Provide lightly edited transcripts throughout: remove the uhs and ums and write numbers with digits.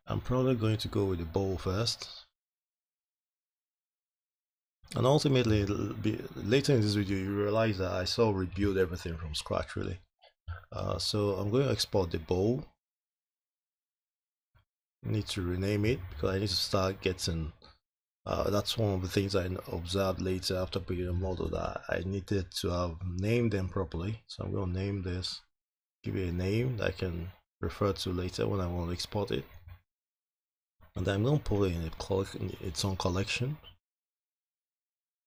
I'm probably going to go with the bowl first. And ultimately, later in this video, you realize that I saw rebuild everything from scratch really. So I'm going to export the bowl. I need to rename it because I need to start getting that's one of the things I observed later after building a model, that I needed to have named them properly. So I'm going to name this, give it a name that I can refer to later when I want to export it. And then I'm going to put it in its own collection.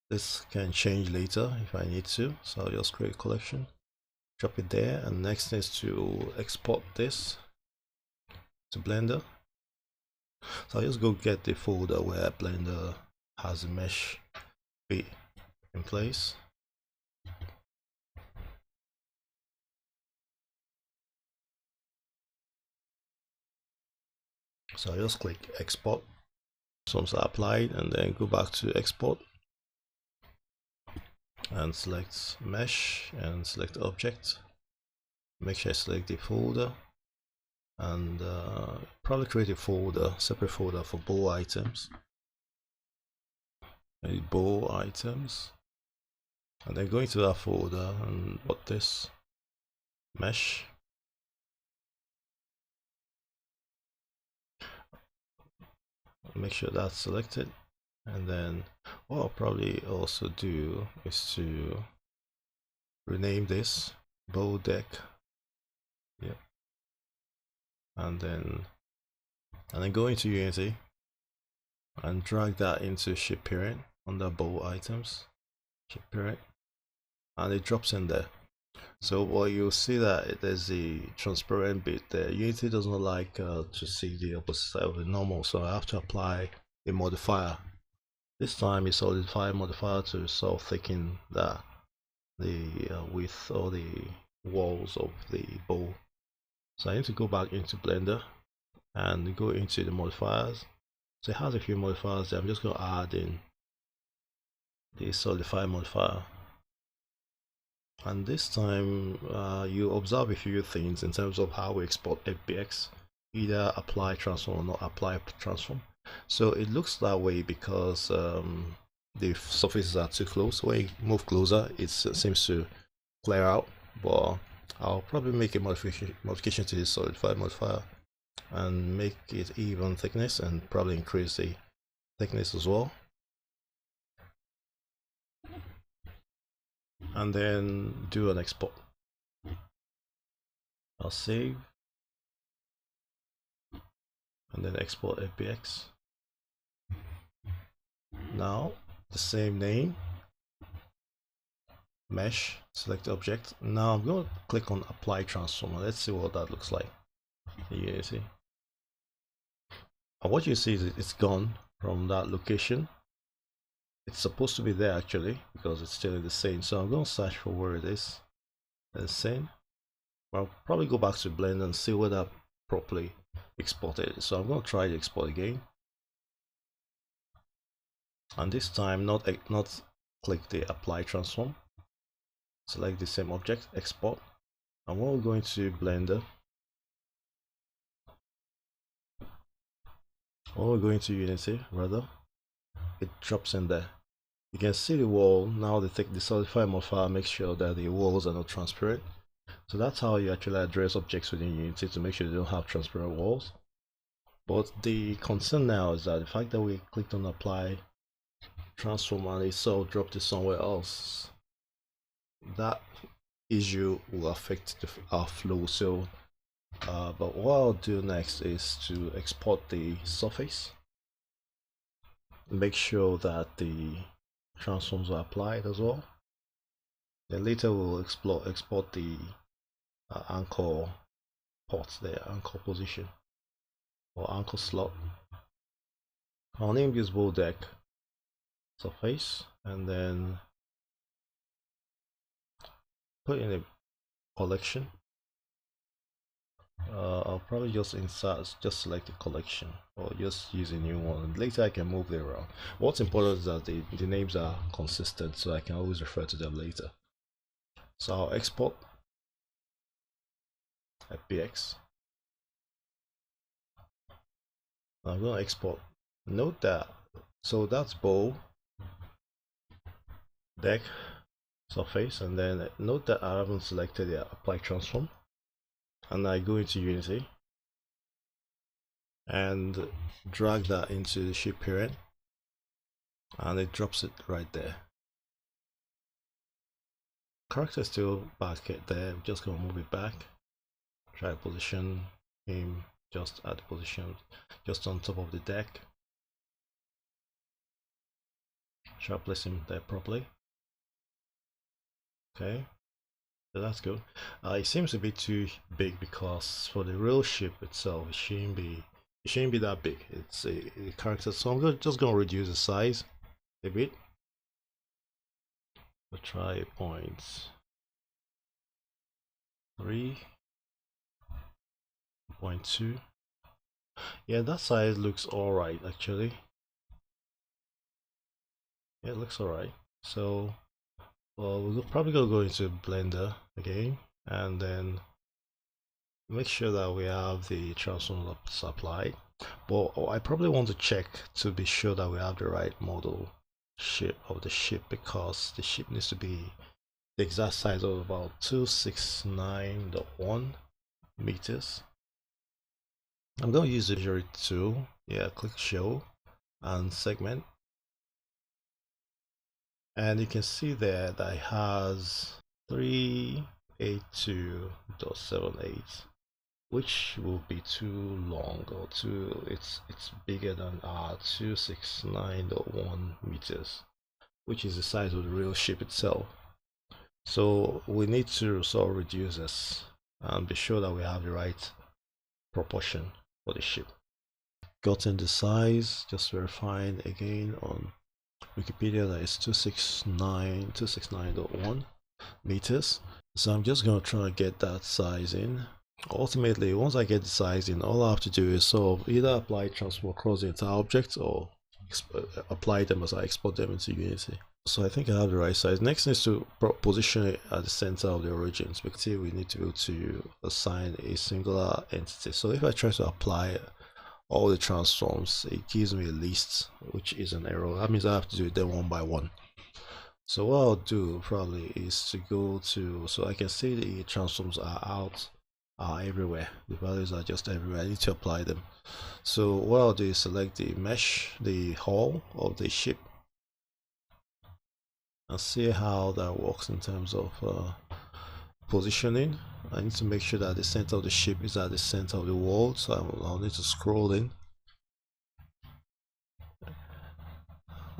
This can change later if I need to, so I'll just create a collection, drop it there, and next is to export this to Blender. So I'll just go get the folder where Blender has a mesh bit in place. So I just click export, once applied, and then go back to export and select mesh and select object. Make sure I select the folder and probably create a folder, separate folder for bowl items. Bowl items, and then go into that folder and put this mesh. Make sure that's selected, and then what I'll probably also do is to rename this bowl deck. Yeah, and then go into Unity and drag that into shape parent under bowl items, shape parent, and it drops in there. So what you'll see that there's a transparent bit there. Unity does not like to see the opposite side of the normal, so I have to apply a modifier. This time it's solidify modifier to sort of thicken the width or the walls of the bowl. So I need to go back into Blender and go into the modifiers. So it has a few modifiers there. I'm just going to add in the solidify modifier. And this time you observe a few things in terms of how we export FBX, either apply transform or not apply transform. So it looks that way because the surfaces are too close. When you move closer, it seems to clear out, but I'll probably make a modification to this solidify modifier and make it even thickness and probably increase the thickness as well. And then do an export. I'll save and then export FBX. Now the same name, mesh, select object. Now I'm going to click on apply transform. Let's see what that looks like. You see, and what you see is it's gone from that location. It's supposed to be there actually because it's still in the same. So I'm going to search for where it is. And same. I'll probably go back to Blender and see where that properly exported. So I'm going to try to export again, and this time not click the apply transform. Select the same object, export, and when we're going to Blender, when we're going to Unity rather, it drops in there. You can see the wall now. The solidify modifier makes sure that the walls are not transparent. So that's how you actually address objects within Unity, to make sure you don't have transparent walls. But the concern now is that the fact that we clicked on apply transform and it so dropped it somewhere else, that issue will affect our flow. So but what I'll do next is to export the surface, make sure that the transforms are applied as well. Then later we'll export the anchor port there, anchor position or anchor slot. I'll name this bowl deck surface and then put in a collection. I'll probably just select a collection or just use a new one. Later I can move it around. What's important is that the names are consistent, so I can always refer to them later. So I'll export FBX I'm going to export. Note that, so that's bow, deck, surface, and then note that I haven't selected the apply transform, and I go into Unity and drag that into the shape parent, and it drops it right there. Character is still back there. I'm just going to move it back, try to position him just at the position just on top of the deck. Try to place him there properly. Okay, so that's good. It seems a bit too big because for the real ship itself, it shouldn't be that big. It's a character, so I'm just going to reduce the size a bit. We'll try 0.3, 0.2. Yeah, that size looks alright actually. Yeah, it looks alright. So we're probably gonna go into Blender again and then make sure that we have the transform applied. But I probably want to check to be sure that we have the right model shape of the ship, because the ship needs to be the exact size of about 269.1 meters. I'm going to use the jury tool. Yeah, click show and segment, and you can see there that it has 382.78, which will be too long, or it's bigger than our 269.1 meters, which is the size of the real ship itself. So we need to sort of reduce this and be sure that we have the right proportion for the ship. Gotten the size, just verifying again on Wikipedia that it's 269.1 meters. So I'm just going to try to get that size in. Ultimately, once I get the size in, all I have to do is sort of either apply transform across the entire object or apply them as I export them into Unity. So I think I have the right size. Next is to position it at the center of the origins, because we need to be able to assign a singular entity. So if I try to apply all the transforms, it gives me a list, which is an error. That means I have to do them one by one. So what I'll do probably is to go to, so I can see the transforms are everywhere. The values are just everywhere. I need to apply them. So what I'll do is select the mesh, the hull of the ship, and see how that works in terms of positioning. I need to make sure that the center of the ship is at the center of the world, so I'll need to scroll in.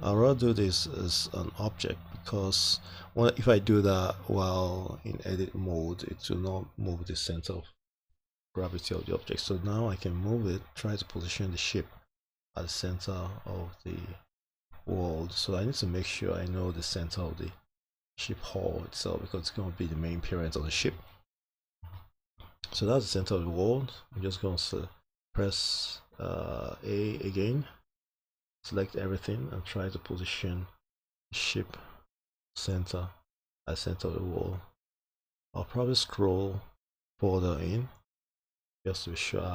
I'll rather do this as an object, because if I do that while in edit mode, it will not move the center of gravity of the object. So now I can move it, try to position the ship at the center of the world. So I need to make sure I know the center of the ship hull itself, because it's going to be the main parent of the ship. So that's the center of the world. I'm just going to press A again, select everything, and try to position the ship center at the center of the world. I'll probably scroll further in just to be sure